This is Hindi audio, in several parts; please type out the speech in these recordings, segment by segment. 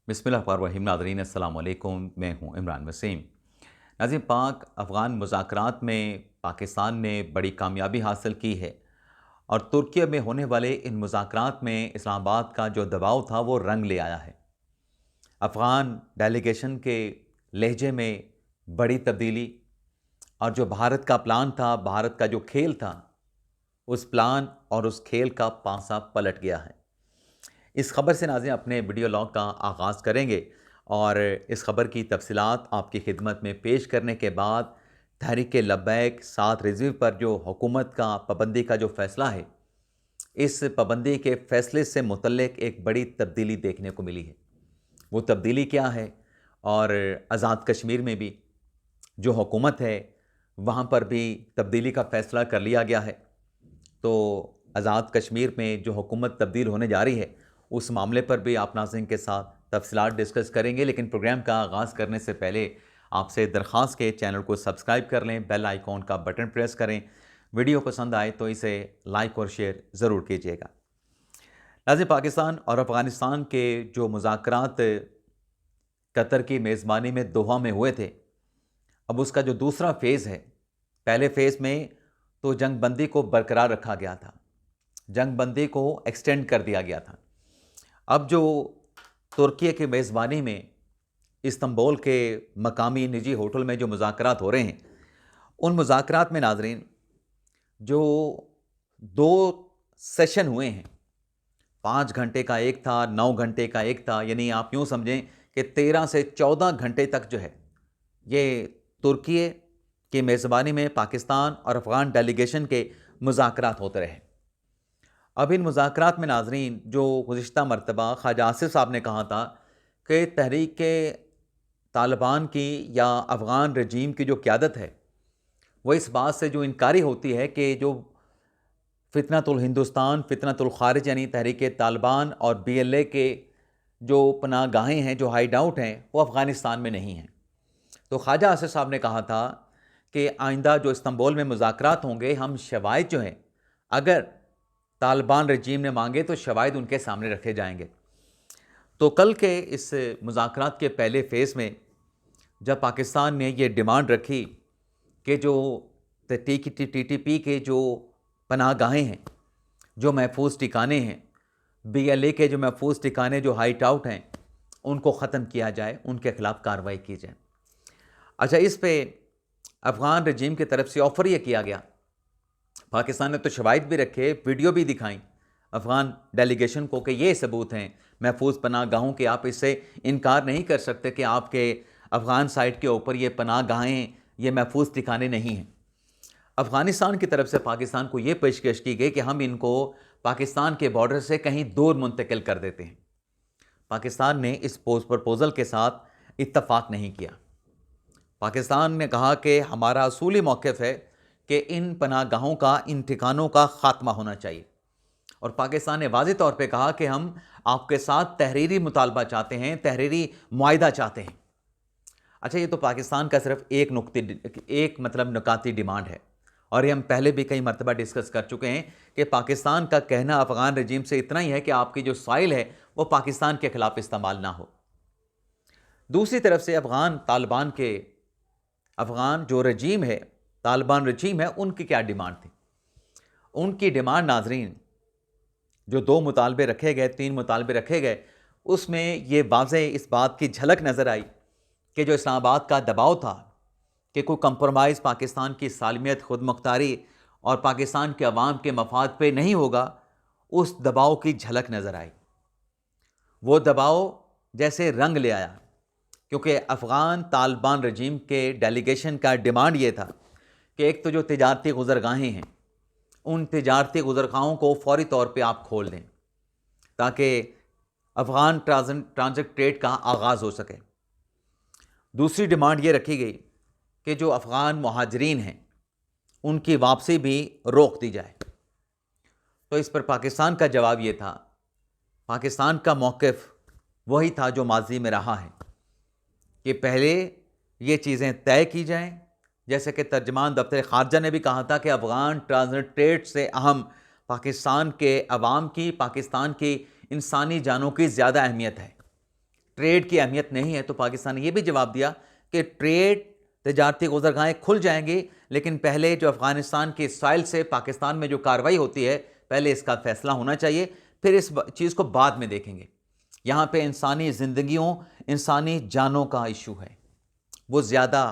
बिस्मिल्लाहिर्रहमानिर्रहीम। नाज़रीन अस्सलाम वालेकुम, मैं हूँ इमरान वसीम। नाज़रीन, पाक अफ़गान मुज़ाकरात में पाकिस्तान ने बड़ी कामयाबी हासिल की है और तुर्की में होने वाले इन मुज़ाकरात में इस्लामाबाद का जो दबाव था वो रंग ले आया है। अफ़गान डेलीगेशन के लहजे में बड़ी तब्दीली और जो भारत का प्लान था, भारत का जो खेल था, उस प्लान और उस खेल का पासा पलट गया है। इस खबर से नाज़रीन अपने वीडियो लॉग का आगाज़ करेंगे और इस खबर की तफसीलात आपकी खिदमत में पेश करने के बाद तहरीक लब्बैक 7 रिज़्व पर जो हुकूमत का पाबंदी का जो फ़ैसला है, इस पाबंदी के फ़ैसले से मुतल्लिक एक बड़ी तब्दीली देखने को मिली है। वो तब्दीली क्या है और आज़ाद कश्मीर में भी जो हुकूमत है, वहाँ पर भी तब्दीली का फ़ैसला कर लिया गया है। तो आज़ाद कश्मीर में जो हुकूमत तब्दील होने जा रही है, उस मामले पर भी आप नाज़रीन के साथ तफ़सीलात डिस्कस करेंगे। लेकिन प्रोग्राम का आगाज़ करने से पहले आपसे दरख्वास्त के चैनल को सब्सक्राइब कर लें, बेल आइकॉन का बटन प्रेस करें। वीडियो पसंद आए तो इसे लाइक और शेयर ज़रूर कीजिएगा। नाज़रीन, पाकिस्तान और अफ़गानिस्तान के जो मुज़ाकरात कतर की मेज़बानी में दोहा में हुए थे, अब उसका जो दूसरा फ़ेज़ है, पहले फ़ेज़ में तो जंगबंदी को बरकरार रखा गया था, जंगबंदी को एक्सटेंड कर दिया गया था। अब जो तुर्की की मेज़बानी में इस्तांबुल के मकामी निजी होटल में जो मुज़ाकरात हो रहे हैं, उन मुज़ाकरात में नाज़रीन जो 2 सेशन हुए हैं, 5 घंटे का एक था, 9 घंटे का एक था, यानी आप यूँ समझें कि 13 से 14 घंटे तक जो है, ये तुर्की की मेज़बानी में पाकिस्तान और अफ़गान डेलीगेशन के मुज़ाकरात होते रहे। अब इन मुज़ाकरात में नाज़रीन जो गुज़िश्ता मरतबा ख्वाजा आसिफ़ साहब ने कहा था कि तहरीक तालिबान की या अफ़गान रजीम की जो क़यादत है, वो इस बात से जो इनकारी होती है कि जो फ़ितनतुल हिंदुस्तान, फ़ितनतुल ख़ारिज यानी तहरीक तालिबान और BLA के जो पनाहगाहें हैं, जो हाइड आउट हैं, वो अफ़गानिस्तान में नहीं हैं। तो ख्वाजा आसिफ़ साहब ने कहा था कि आइंदा जो इस्तांबुल में मुज़ाकरात होंगे, हम शवाहिद जो हैं, अगर तालिबान रजीम ने मांगे तो शवाहिद उनके सामने रखे जाएंगे। तो कल के इस मुज़ाकरात के पहले फ़ेज़ में जब पाकिस्तान ने ये डिमांड रखी कि जो TTP के जो पनाहगाहें हैं, जो महफूज ठिकाने हैं, BLA के जो महफूज ठिकाने जो हाइट आउट हैं, उनको ख़त्म किया जाए, उनके ख़िलाफ़ कार्रवाई की जाए। अच्छा, इस पे अफ़गान रजीम की तरफ से ऑफ़र ये किया गया, पाकिस्तान ने तो शवाहिद भी रखे, वीडियो भी दिखाई अफ़गान डेलीगेशन को कि ये सबूत हैं महफूज पनाहगाहों के, आप इससे इनकार नहीं कर सकते कि आपके अफ़गान साइड के ऊपर ये पनाहगाहें, ये महफूज ठिकाने नहीं हैं। अफ़गानिस्तान की तरफ से पाकिस्तान को ये पेशकश की गई कि हम इनको पाकिस्तान के बॉर्डर से कहीं दूर मुंतकिल कर देते हैं। पाकिस्तान ने इस प्रपोज़ल के साथ इत्तफ़ाक़ नहीं किया। पाकिस्तान ने कहा कि हमारा असूली मौक़िफ़ है कि इन पनाहगाहों का, इन ठिकानों का ख़ात्मा होना चाहिए। और पाकिस्तान ने वाज़ेह तौर पे कहा कि हम आपके साथ तहरीरी मुतालबा चाहते हैं, तहरीरी मुआहिदा चाहते हैं। अच्छा, ये तो पाकिस्तान का सिर्फ एक नुकाती डिमांड है और ये हम पहले भी कई मरतबा डिस्कस कर चुके हैं कि पाकिस्तान का कहना अफ़गान रजीम से इतना ही है कि आपकी जो सॉइल है वो पाकिस्तान के ख़िलाफ़ इस्तेमाल ना हो। दूसरी तरफ से अफ़गान जो रजीम है, तालिबान रजीम है, उनकी क्या डिमांड थी? उनकी डिमांड नाज़रीन, जो 2 मुतालबे रखे गए, 3 मुतालबे रखे गए, उसमें ये वाज़ेह इस बात की झलक नज़र आई कि जो इस्लामाबाद का दबाव था कि कोई कंप्रोमाइज़ पाकिस्तान की सालमियत, खुदमुख्तारी और पाकिस्तान के अवाम के मफाद पे नहीं होगा, उस दबाव की झलक नज़र आई। वो दबाव जैसे रंग ले आया, क्योंकि अफ़गान तालिबान रजीम के डेलीगेशन का डिमांड ये था कि एक तो जो तिजारती गुज़रगाहें हैं, उन तिजारती गुज़रगाहों को फ़ौरी तौर पे आप खोल दें ताकि अफ़गान ट्रांज़िट ट्रेड का आगाज़ हो सके। दूसरी डिमांड ये रखी गई कि जो अफ़गान मुहाजिरीन हैं, उनकी वापसी भी रोक दी जाए। तो इस पर पाकिस्तान का जवाब ये था, पाकिस्तान का मौक़िफ़ वही था जो माज़ी में रहा है कि पहले ये चीज़ें तय की जाएँ, जैसे कि तर्जमान दफ्तर ख़ारजा ने भी कहा था कि अफ़गान ट्रांज़िट ट्रेड से अहम पाकिस्तान के अवाम की, पाकिस्तान की इंसानी जानों की ज़्यादा अहमियत है। ट्रेड की अहमियत नहीं है, तो पाकिस्तान ने यह भी जवाब दिया कि ट्रेड, तजारती गुज़रगाहें खुल जाएंगी, लेकिन पहले जो अफ़गानिस्तान की साइल से पाकिस्तान में जो कार्रवाई होती है, पहले इसका फैसला होना चाहिए, फिर इस चीज़ को बाद में देखेंगे। यहाँ पे इंसानी ज़िंदगियों, इंसानी जानों का इशू है, वो ज़्यादा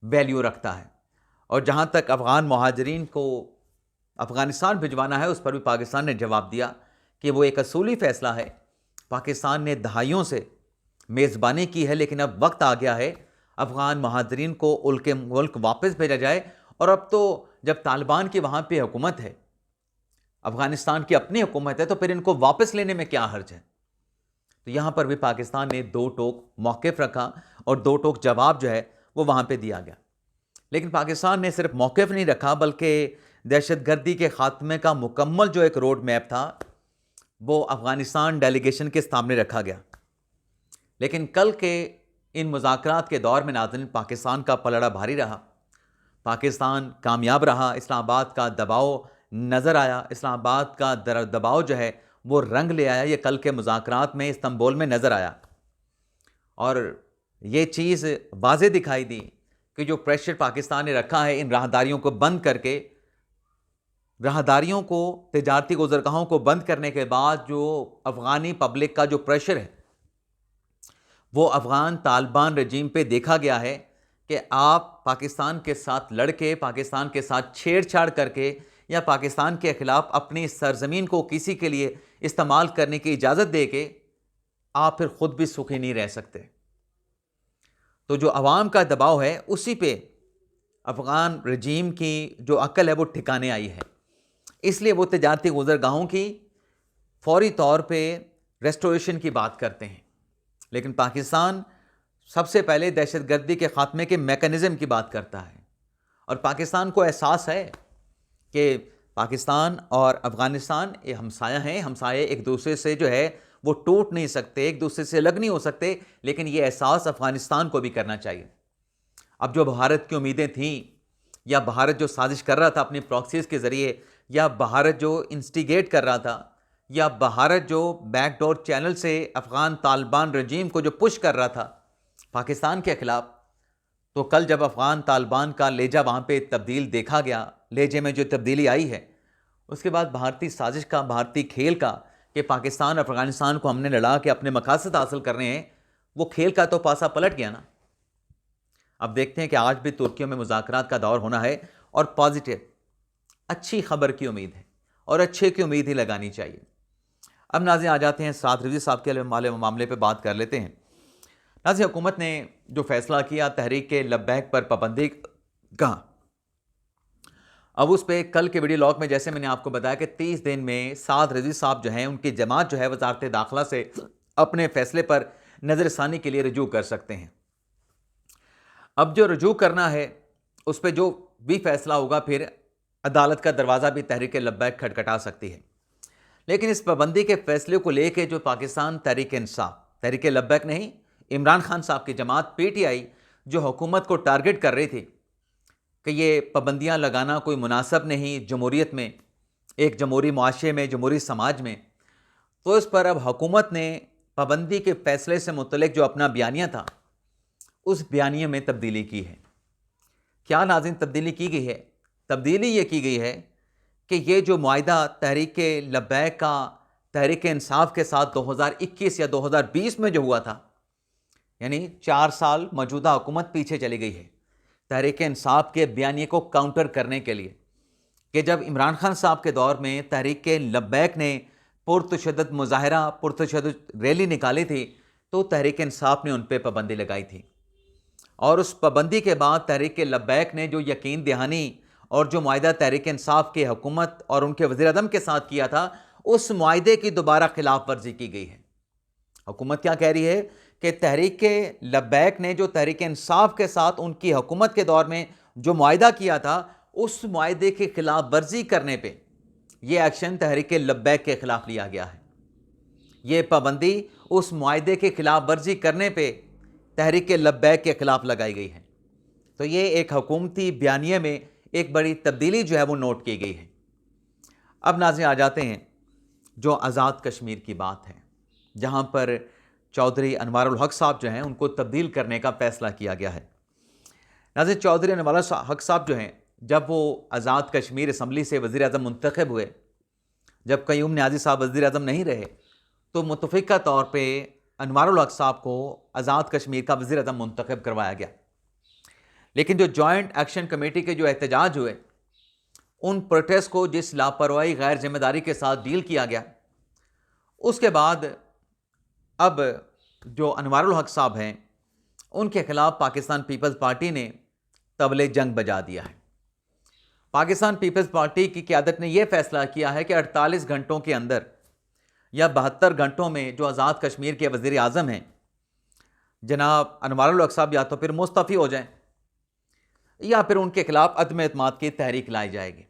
वैल्यू रखता है। और जहाँ तक अफ़गान मुहाजिरीन को अफ़गानिस्तान भिजवाना है, उस पर भी पाकिस्तान ने जवाब दिया कि वो एक असूली फ़ैसला है। पाकिस्तान ने दहाइयों से मेज़बानी की है, लेकिन अब वक्त आ गया है अफ़गान मुहाजिरीन को उनके मुल्क वापस भेजा जाए। और अब तो जब तालिबान की वहाँ पे हुकूमत है, अफ़गानिस्तान की अपनी हुकूमत है, तो फिर इनको वापस लेने में क्या हर्ज है। तो यहाँ पर भी पाकिस्तान ने दो टोक मौक़िफ़ रखा और दो टोक जवाब जो है वो वहाँ पे दिया गया। लेकिन पाकिस्तान ने सिर्फ मौक़िफ़ नहीं रखा, बल्कि दहशतगर्दी के ख़ात्मे का मुकम्मल जो एक रोड मैप था, वो अफ़गानिस्तान डेलीगेशन के सामने रखा गया। लेकिन कल के इन मुज़ाकरात के दौर में नाज़रीन, पाकिस्तान का पलड़ा भारी रहा। पाकिस्तान कामयाब रहा, इस्लामाबाद का दबाव नज़र आया, इस्लामाबाद का दबाव जो है वो रंग ले आया। ये कल के मुज़ाकरात में इस्तांबुल में नज़र आया और ये चीज़ वाज़े दिखाई दी कि जो प्रेशर पाकिस्तान ने रखा है इन राहदारियों को बंद करके, राहदारियों को, तिजारती गुज़रगाहों को बंद करने के बाद जो अफ़गानी पब्लिक का जो प्रेशर है, वो अफ़गान तालिबान रजीम पे देखा गया है कि आप पाकिस्तान के साथ लड़के, पाकिस्तान के साथ छेड़छाड़ करके या पाकिस्तान के ख़िलाफ़ अपनी सरज़मीन को किसी के लिए इस्तेमाल करने की इजाज़त दे के आप फिर ख़ुद भी सुखी नहीं रह सकते। तो जो अवाम का दबाव है, उसी पे अफ़गान रजीम की जो अक्ल है वो ठिकाने आई है। इसलिए वो तिजारती गुज़रगाहों की फ़ौरी तौर पे रेस्टोरेशन की बात करते हैं। लेकिन पाकिस्तान सबसे पहले दहशतगर्दी के ख़ात्मे के मैकेनिज़्म की बात करता है। और पाकिस्तान को एहसास है कि पाकिस्तान और अफ़गानिस्तान ये हमसाया हैं, हमसाये एक दूसरे से जो है वो टूट नहीं सकते, एक दूसरे से अलग नहीं हो सकते। लेकिन ये एहसास अफ़गानिस्तान को भी करना चाहिए। अब जो भारत की उम्मीदें थीं, या भारत जो साजिश कर रहा था अपनी प्रॉक्सीज़ के ज़रिए, या भारत जो इंस्टिगेट कर रहा था, या भारत जो बैकडोर चैनल से अफ़गान तालिबान रजीम को जो पुश कर रहा था पाकिस्तान के ख़िलाफ़, तो कल जब अफ़गान तालिबान का लेजा वहाँ पे तब्दील देखा गया, लेजे में जो तब्दीली आई है, उसके बाद भारतीय साजिश का, भारतीय खेल का, कि पाकिस्तान और अफ़गानिस्तान को हमने लड़ा के अपने मकासद हासिल करने हैं, वो खेल का तो पासा पलट गया ना। अब देखते हैं कि आज भी तुर्की में मुज़ाकरात का दौर होना है और पॉजिटिव अच्छी खबर की उम्मीद है और अच्छे की उम्मीद ही लगानी चाहिए। अब नाज़रीन आ जाते हैं साद रिज़वी साहब के मामले पे बात कर लेते हैं। नाज़रीन, हुकूमत ने जो फ़ैसला किया तहरीक लब्बैक पर पाबंदी का, अब उस पर कल के वीडियो लॉग में जैसे मैंने आपको बताया कि 30 दिन में साद रिज़वी साहब जो हैं, उनकी जमात जो है वज़ारत दाखिला से अपने फ़ैसले पर नज़रसानी के लिए रजू कर सकते हैं। अब जो रजू करना है उस पर जो भी फ़ैसला होगा, फिर अदालत का दरवाज़ा भी तहरीक लब्बैक खटखटा सकती है। लेकिन इस पाबंदी के फ़ैसले को लेकर जो पाकिस्तान तहरीक इंसाफ, तहरीक लब्बैक नहीं, इमरान खान साहब की जमात PTI जो हुकूमत को टारगेट कर रही थी कि ये पाबंदियाँ लगाना कोई मुनासिब नहीं जमहूरियत में, एक जमहूरी मुआशरे में, जमहूरी समाज में, तो इस पर अब हुकूमत ने पाबंदी के फ़ैसले से मुतल्लिक जो अपना बयानिया था, उस बयानिए में तब्दीली की है। क्या नाज़रीन तब्दीली की गई है? तब्दीली ये की गई है कि ये जो मुआहिदा तहरीक लब्बैक का तहरीक इंसाफ के साथ 2021 या 2020 में जो हुआ था, यानी 4 साल मौजूदा हुकूमत पीछे चली गई है तहरीक इंसाफ के बयानिए को काउंटर करने के लिए, कि जब इमरान खान साहब के दौर में तहरीक लब्बैक ने पुरतशद्दुद मुजाहरा, पुरतशद्दुद रैली निकाली थी, तो तहरीक इंसाफ ने उन पर पाबंदी लगाई थी। और उस पाबंदी के बाद तहरीक लब्बैक ने जो यकीन दहानी और जो मुआहिदा तहरीक इंसाफ की हुकूमत और उनके वज़ीर-ए-आज़म के साथ किया था, उस मुआहिदे की दोबारा खिलाफ वर्जी की गई है। हुकूमत क्या कह रही है कि तहरीक लब्बैक ने जो तहरीक इंसाफ के साथ उनकी हुकूमत के दौर में जो मुआहिदा किया था, उस मुआहिदे की खिलाफ वर्जी करने पे ये एक्शन तहरीक लब्बैक के खिलाफ लिया गया है। ये पाबंदी उस मुआहिदे की खिलाफ वर्जी करने पे तहरीक लब्बैक के खिलाफ लगाई गई है। तो ये एक हुकूमती बयानिए में एक बड़ी तब्दीली जो है वो नोट की गई है। अब नाज़रीन आ जाते हैं जो आज़ाद कश्मीर की बात है, जहाँ पर चौधरी अनवारुल हक साहब जो हैं उनको तब्दील करने का फ़ैसला किया गया है। नाज़रीन, चौधरी अनवारुल हक साहब जो हैं, जब वो आज़ाद कश्मीर असम्बली से वज़ीर-ए-आज़म मुंतखब हुए, जब क़य्यूम नियाज़ी साहब वज़ीर-ए-आज़म नहीं रहे, तो मुतफ़िक़ा तौर पे अनवारुल हक साहब को आज़ाद कश्मीर का वज़ीर-ए-आज़म मुंतखब करवाया गया। लेकिन जो जॉइंट एक्शन कमेटी के जो एहतजाज हुए, उन प्रोटेस्ट को जिस लापरवाही, गैर ज़िम्मेदारी के साथ डील किया गया, उसके बाद अब जो अनवारुल हक साहब हैं, उनके खिलाफ पाकिस्तान पीपल्स पार्टी ने तबले जंग बजा दिया है। पाकिस्तान पीपल्स पार्टी की क़यादत ने यह फैसला किया है कि 48 घंटों के अंदर या 72 घंटों में जो आज़ाद कश्मीर के वज़ीर आज़म हैं जनाब अनवारुल हक साहब या तो फिर मुस्तफ़ी हो जाएं या फिर उनके खिलाफ अदम एतमाद की तहरीक लाई जाएगी।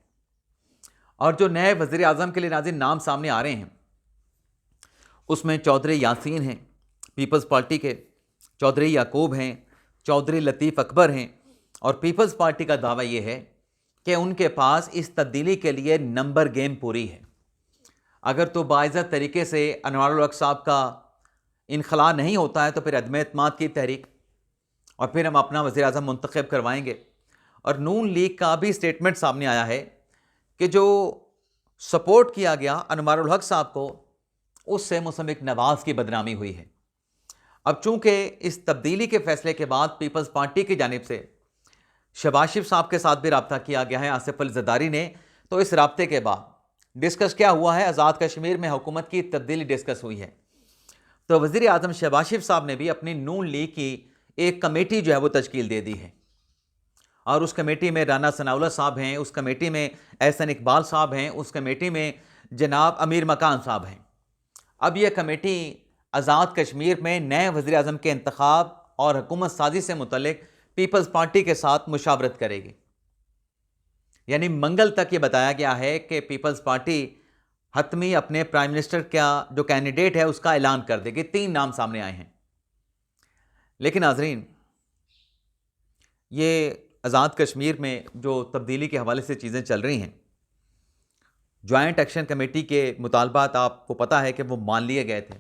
और जो नए वज़ीर आज़म के लिए नाज़रीन नाम सामने आ रहे हैं, उसमें चौधरी यासीन हैं पीपल्स पार्टी के, चौधरी याकूब हैं, चौधरी लतीफ़ अकबर हैं। और पीपल्स पार्टी का दावा यह है कि उनके पास इस तब्दीली के लिए नंबर गेम पूरी है। अगर तो बाइज़्ज़त तरीके से अनवारुल हक साहब का इनखला नहीं होता है तो फिर अदम एतमाद की तहरीक, और फिर हम अपना वज़ीर आज़म मुंतखब करवाएंगे। और नून लीग का भी स्टेटमेंट सामने आया है कि जो सपोर्ट किया गया अनवारुल हक साहब को, उससे मुसम्मिक नवाज़ की बदनामी हुई है। अब चूंकि इस तब्दीली के फैसले के बाद पीपल्स पार्टी की जानिब से शहबाज शरीफ साहब के साथ भी रब्ता किया गया है, आसिफ अली ज़रदारी ने, तो इस रब्ते के बाद डिस्कस क्या हुआ है, आज़ाद कश्मीर में हुकूमत की तब्दीली डिस्कस हुई है। तो वज़ीर आज़म शहबाज शरीफ साहब ने भी अपनी नून लीग की एक कमेटी जो है वो तश्कील दे दी है, और उस कमेटी में राना सनाउल्लाह साहब हैं, उस कमेटी में एहसन इकबाल साहब हैं, उस कमेटी में जनाब अमीर मकान साहब हैं। अब यह कमेटी आज़ाद कश्मीर में नए वज़ीर आज़म के इंतखाब और हुकूमत साजी से मुतल्लिक पीपल्स पार्टी के साथ मुशावरत करेगी। यानी मंगल तक ये बताया गया है कि पीपल्स पार्टी हतमी अपने प्राइम मिनिस्टर का जो कैंडिडेट है उसका ऐलान कर देगी। 3 नाम सामने आए हैं। लेकिन नाज़रीन, ये आज़ाद कश्मीर में जो तब्दीली के हवाले से चीज़ें चल रही हैं, जॉइंट एक्शन कमेटी के मुतालबात आपको पता है कि वो मान लिए गए थे,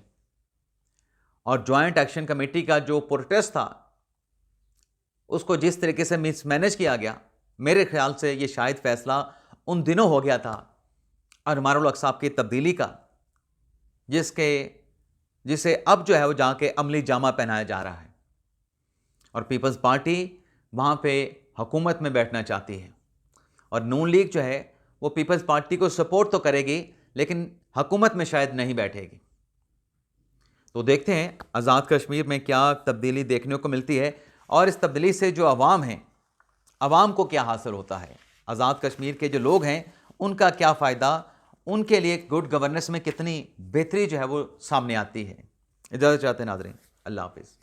और जॉइंट एक्शन कमेटी का जो प्रोटेस्ट था उसको जिस तरीके से मिसमैनेज किया गया, मेरे ख्याल से ये शायद फ़ैसला उन दिनों हो गया था अनवारुल हक साहब की तब्दीली का, जिसे अब जो है वो जाके अमली जामा पहनाया जा रहा है। और पीपल्स पार्टी वहाँ पे हुकूमत में बैठना चाहती है, और नून लीग जो है वो पीपल्स पार्टी को सपोर्ट तो करेगी लेकिन हुकूमत में शायद नहीं बैठेगी। तो देखते हैं आज़ाद कश्मीर में क्या तब्दीली देखने को मिलती है, और इस तब्दीली से जो अवाम है, अवाम को क्या हासिल होता है, आज़ाद कश्मीर के जो लोग हैं उनका क्या फ़ायदा, उनके लिए गुड गवर्नेंस में कितनी बेहतरी जो है वो सामने आती है। इजाज़त चाहते हैं नाज़रीन, अल्लाह हाफ़िज़।